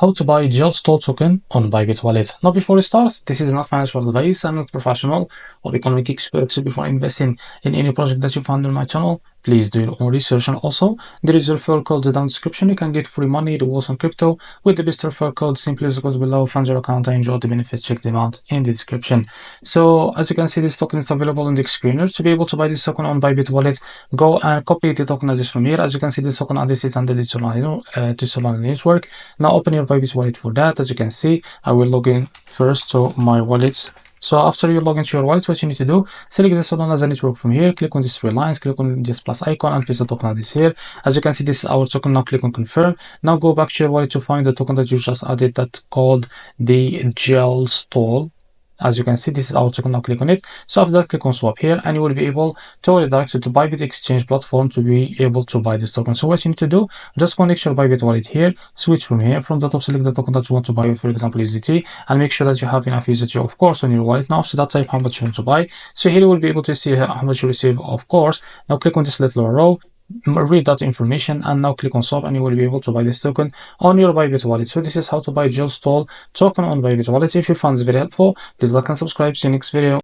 how to buy jailstool token on Bybit wallet. Now before we start, this is not financial advice. I'm not professional or economic expert. So before investing in any project that you find on my channel, please do your own research. And also there is a referral code down in the description. You can get free money rewards on crypto with the best referral code. Simply goes below, fund your account and enjoy the benefits. Check them out in the description. So as you can see, this token is available in the screener. To be able to buy this token on Bybit wallet, go and copy the token address from here. As you can see, this token address is under the Solana network. Now open your Bybit wallet for that. As you can see, I will log in first to my wallet. So after you log into your wallet, what you need to do, select the Solana as a network from here, click on these three lines, click on this plus icon and place the token address here. As you can see, this is our token. Now click on confirm. Now go back to your wallet to find the token that you just added that called the jailstool. As you can see, this is our token. Now click on it. So after that, click on swap here and you will be able to redirect to the Bybit exchange platform to be able to buy this token. So what you need to do, just connect your Bybit wallet here, switch from here, from the top select the token that you want to buy, for example USDT, and make sure that you have enough USDT of course on your wallet. Now after that, type how much you want to buy. So here you will be able to see how much you receive of course. Now click on this little row, read that information and now click on swap and you will be able to buy this token on your Bybit wallet. So this is how to buy jailstool token on Bybit wallet. If you found this very helpful, please like and subscribe. See you next video.